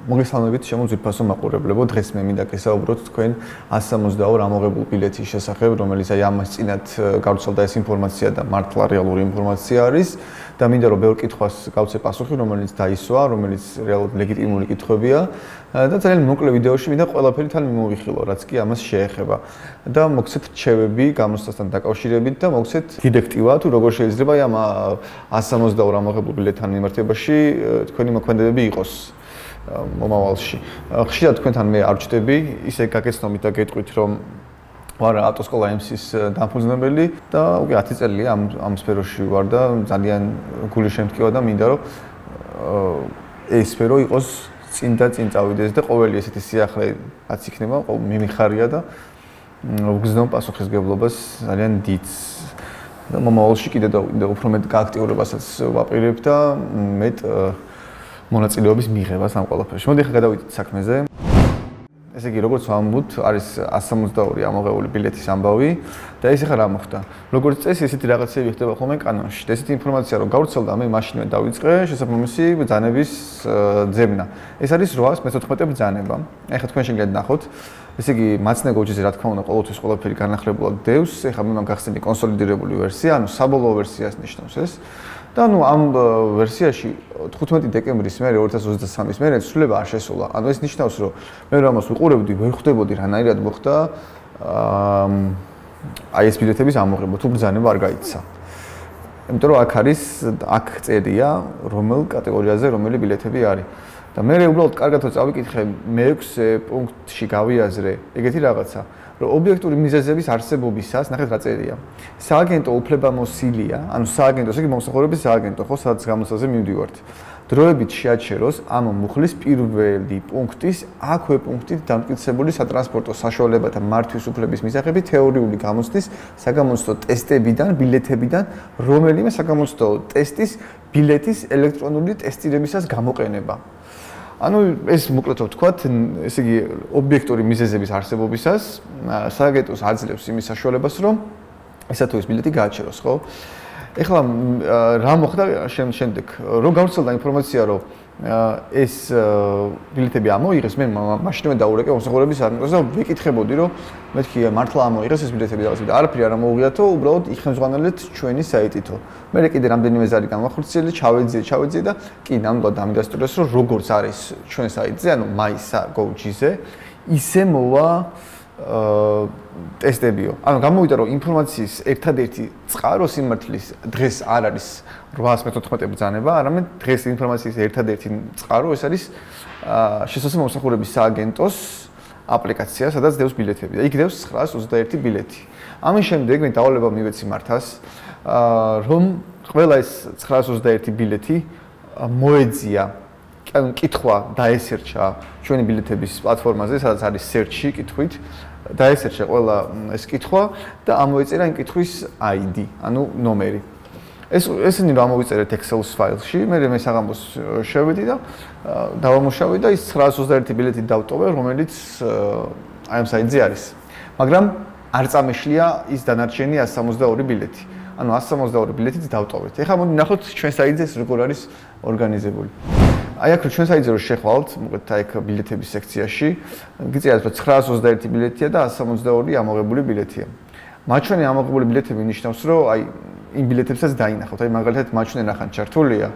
მოგესალმებით შემოძვირფასო მაყურებლებო, დღეს მე მინდა გესაუბროთ თქვენ 162 ამოღებულ ბილეთის შესახებ, რომელიც აი ამას წინათ გავრცელდა ეს ინფორმაცია და მართლა რეალური ინფორმაცია არის და მინდა რომ ბევრ კითხვას გავცე პასუხი, რომელიც დაისვა, რომელიც რეალურად ლეგიტიმური კითხვებია და ძალიან მოკლე ვიდეოში მინდა ყველაფერი თან მიმოვიხილო, რაც კი ამას შეეხება და მოგცეთ რჩევები გამოცდასთან დაკავშირებით და მოგცეთ დირექტივა თუ როგორ შეიძლება აი ამ 162 ამოღებულ ბილეთთან მიმართებაში თქვენი მოქმედებები იყოს მომავალში. ხშირად თქვენთან მე არ ვჭდები, ისე გაგეცნობით და გეტყვით, რომ ვარ ავტოსკოლა MC-ის დამფუძნებელი და უკვე 10 წელია ამ სფეროში ვარ და ძალიან გული შემტკივა და მინდა რომ ეს სფერო იყოს წინ წავიდეს და ყოველი ესეთი სიახლე რაც იქნება, მიმიხარია და ვგზნო პასუხისგებლობას ძალიან დიდს. და მომავალში კიდე და უფრო მეტ გააქტიურებასაც ვაპირებ და მეტ მონაწილეობის მიღებას ამ ყველაფერში. მოდი ახლა გადავიდეთ საქმეზე. ესე იგი, როგორც ვამბობთ, არის 162 ამოღებული ბილეთის ამბავი და ეს ახლა რა მოხდა? როგორც წესი, ესეთი რაღაცები ხდება ხოლმე კანონში. და ესეთი ინფორმაცია რომ გავრცელდა, მე მაშინვე დავიწყე შესაბამისი ბრძანების ძებნა. ეს არის 814 ბრძანება. ახლა თქვენ შეგიძლიათ ნახოთ. ესე იგი, მაცნე გოჯიზე რა თქმა უნდა ყოველთვის ყველაფერი განახლებულად დევს. ახლა მე მაგახსენდი კონსოლიდირებული ვერსია, ანუ საბოლოო ვერსიას ნიშნავს ეს. და ნუ ამ ვერსიაში 15 დეკემბრის მერე 2023-ის მერე ცვლილება არ შესულა. ანუ ეს ნიშნავს, რომ მე რომ ამას ვიყურებდი, ვერ ხვდებოდი რანაირად მოხდა აი ეს ბილეთების ამოღება, თუ ბრძანება არ გაიცა. იმიტომ რომ აქ წერია, რომელ კატეგორიაზე რომელი ბილეთები არის. და მე უბრალოდ კარგად წავიკითხე, მე-6 პუნქტში გავიაზრე ეგეთი რაღაცა, რომ ობიექტური მიზეზების არსებობისას, ნახეთ რა წერია. სააგენტო უფლებამოსილია, ანუ სააგენტო, ესე იგი მომსახურების სააგენტო, ხო, სადაც გამოცდაზე მივდივართ. დროებით შეაჩეროს ამ მუხლის პირველი პუნქტის აქვე პუნქტით დამტკიცებული სატრანსპორტო საშუალებათა მართვის უფლების მისაღები თეორიული გამოცდის საგამოცდო ტესტებიდან, ბილეთებიდან, რომელიმე საგამოცდო ტესტის ბილეთის ელექტრონული ტესტირებისას გამოყენება. ანუ ეს მოკლედ ვთქვათ, ესე იგი ობიექტური მიზეზების არსებობისას სააგენტოს აძლევს იმის საშუალებას, რომ ესა თუ ეს ბილეთი გააჩეროს, ხო? ეხლა რა მოხდა შემდეგ? რომ გავრცელდა ინფორმაცია, რომ ეს ბილეთები ამოიღეს, მე მაშინვე დაურეკე მომსახურების სააგენტოს და ვიკითხებოდი, რომ მეთქი მართლა ამოიღეს ეს ბილეთები და არაფერი არ ამოუღიათო, უბრალოდ იხმძღვანელეთ ჩვენი საიტითო. მე კიდე რამდენიმე ზარი გამახორციელე, ჩავეძიე და კი ნამდვილად დამიდასტურეს, რომ როგორც არის ჩვენ საიტზე, ანუ my.gov.gz-ზე, ისე მოვა ტესტებიო. ანუ გამოვიდა, რომ ინფორმაციის ერთადერთი წყარო სიმართლის დღეს არ არის 814 ბრძანება, არამედ დღეს ინფორმაციის ერთადერთი წყარო ეს არის შესაძლოა მომსახურების სააგენტოს აპლიკაცია, სადაც დევს ბილეთები და იქ დევს 921 ბილეთი. ამის შემდეგ მე დავალება მივეცი მართას, რომ ყველა ეს 921 ბილეთი მოეძია, ანუ კითხვა დაესერჩა ჩვენი ბილეთების პლატფორმაზე, სადაც არის search-ი კითხვით, დაესერჩა ყველა ეს კითხვა და ამოეწერა იმ კითხვის ID, ანუ ნომერი. ესენი რომ ამოვიწერეთ Excel ფაილში, მე საღამოს შევედი და დავამუშავე და ის 921 ბილეთი დავტოვე, რომელიც აი ამ საიტზე არის. მაგრამ არ წამეშლია ის დანარჩენი 162 ბილეთი. ანუ 162 ბილეთიც დავტოვეთ. ეხლა მოდი ნახოთ ჩვენ საიტზე როგორ არის ორგანიზებული. აი აქ ჩვენ საიტზე რო შეხვალთ, მოკლედ აი აქ ბილეთების სექციაში, გიწერათ რომ 921 ბილეთია და 162 ამოღებული ბილეთია. მაჩვენე ამოღებული ბილეთები ნიშნავს, რომ აი იმ ბილეთებსაც დაინახავთ. აი მაგალითად მაჩვენე ნახან ჩართულია.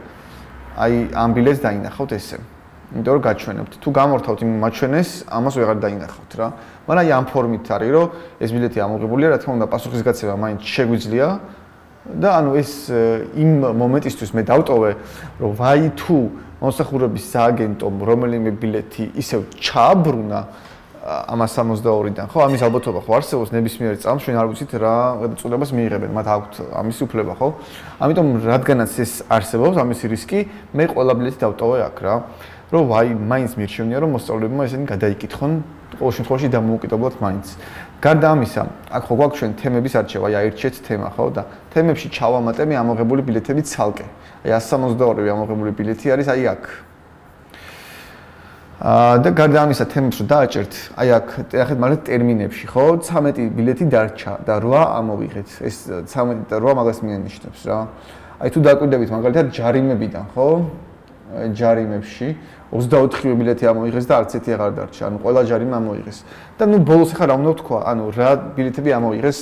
აი ამ ბილეთს დაინახავთ ესე. იმიტომ რომ გაჩვენებთ. თუ გამორთავთ იმ მაჩვენეს, ამას ვეღარ დაინახავთ რა. მაგრამ აი ამ ფორმით არის, რომ ეს ბილეთი ამოღებულია, რა თქმა უნდა, პასუხისგაცემა მაინც შეგვიძლია. და ანუ ეს იმ მომენტისთვის მე დავტოვე, რომ ვაი თუ მომსახურების სააგენტომ რომელიმე ბილეთი ისევ ჩააბრუნა ამ 162-დან, ხო, ამის ალბათობა ხო არსებობს ნებისმიერ წამს, ჩვენ არ ვიცით რა წოდებას მიიღებენ, მათ აქვთ ამის უფლება, ხო? ამიტომ რადგანაც ეს არსებობს, ამის რისკი, მე ყველა ბილეთი დავტოვე აქ რა. რომ ვაი, მაინც მირჩევნია, რომ მოსწავლეებმა ესენი გადაიკითხონ, ყოველ შემთხვევაში დამოუკიდებლად მაინც. გარდა ამისა, აქ ხო გვაქვს ჩვენ თემების არჩევა, აი აირჩიეთ თემა, ხო და თემებში ჩავამატე მე ამოღებული ბილეთები ცალკე. აი 162 ამოღებული ბილეთი არის აი აქ. და გარდა ამისა თემებს რო დააჭერთ, აი აქ ნახეთ მაგალითად ტერმინებში, ხო, 13 ბილეთი დარჩა და 8 ამოვიღეთ. ეს 13 და 8 მაგას მიენიშნებს რა. აი თუ დაკვირდებით მაგალითად ჯარიმებიდან, ხო? ჯარიმებში 24 ბილეთი ამოიღეს და არც ერთი აღარ დარჩა. ანუ ყველა ჯარიმა ამოიღეს. და ნუ ბოლოს ახლა რა უნდა ვთქვა, ანუ რა ბილეთები ამოიღეს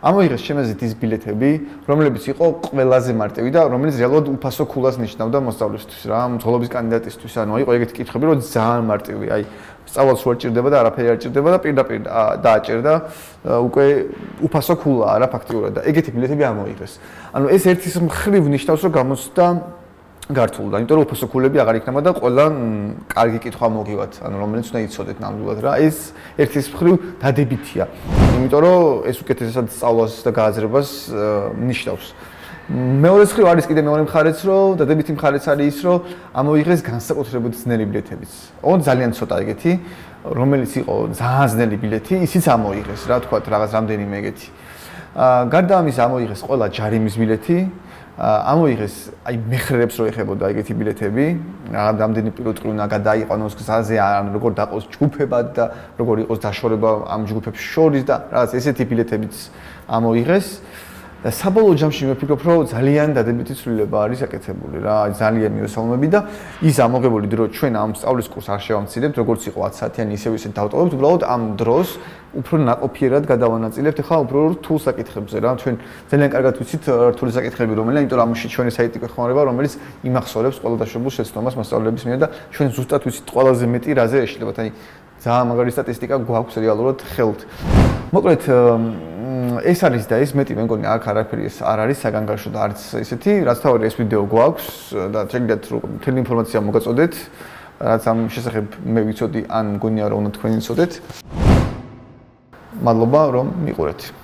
შემეზით ის ბილეთები, რომლებიც იყო ყველაზე მარტივი და რომელიც რეალურად უფასო ქულას ნიშნავდა მოსწავლისთვის რა, მძღოლობის კანდიდატისთვის. ანუ იყო ეგეთი კითხვები, რომ ძალიან მარტივი, აი სწავლაც რო არ ჭირდება და არაფერი არ ჭირდება და პირდაპირ დააჭერდა უკვე უფასო ქულაა რა ფაქტიურად და ეგეთი ბილეთები ამოიღეს. ანუ ეს ერთის მხრივ ნიშნავს, რომ გამოცდა გართულდა, იმიტომ რომ უფასო ქულები აღარ იქნება და ყველა კარგი კითხვა მოგივათ, ანუ რომელიც უნდა იცოდეთ ნამდვილად რა. ეს ერთის მხრივ დადებითია. იმიტომ რომ ეს უკეთესად სწავლას და გააზრებას ნიშნავს. მეორე მხრივ არის კიდე მეორე მხარეც, რომ დადებითი მხარეც არის ის, რომ ამოიღეს განსაკუთრებით ძნელი ბილეთებიც. ძალიან ცოტა ეგეთი, რომელიც იყო ძალიან ძნელი ბილეთი, ისიც ამოიღეს რა, თქვათ რაღაც რამდენიმე ეგეთი. გარდა ამისა ამოიღეს ყველა ჯარიმის ბილეთი. ამოიღეს აი მეხრებს რო ეხებოდა ეგეთი ბილეთები, რამდენი პირუტყვი უნდა გადაიყვანოს გზაზე, ან როგორ დაყოს ჯგუფებად და როგორ იყოს დაშორება ამ ჯგუფებს შორის და რაღაც ესეთი ბილეთებიც ამოიღეს. და საბოლოო ჯამში მე ვფიქრობ, რომ ძალიან დადებითი ცვლილება არის აკეთებული რა, ძალიან მიესალმები და ის ამოღებული დრო ჩვენ ამ სწავლის კურსს არ შევამცირებთ, როგორც იყო 10 საათიანი, ისევ ისე დავტოვებთ, უბრალოდ ამ დროს უფრო ნაყოფიერად გადავანაწილებთ, ახლა უფრო რთულ საკითხებზე რა, ჩვენ ძალიან კარგად ვიცით რთული საკითხები რომელია, იმიტომ რომ ამაში ჩვენი საიტი გვეხმარება, რომელიც იმახსოვრებს ყველა დაშვებულ შეცდომას მასწავლებლების მიერ და ჩვენ ზუსტად ვიცით ყველაზე მეტი რაზე ეშლებათ, აი ძალიან მაგარი სტატისტიკა გვაქვს რეალურად ხელთ. მოკლედ ეს არის და ეს მეტი მე მგონი აქ არაფერი არ არის საგანგაშო და არც ესეთი, რაც თავი ეს ვიდეო გვაქვს და შეგიძლიათ რომ მთელი ინფორმაცია მოგაწოდეთ, რაც ამ შესახებ მე ვიცოდი ან მგონია რომ უნდა თქვენ იცოდეთ. მადლობა რომ მიყურეთ.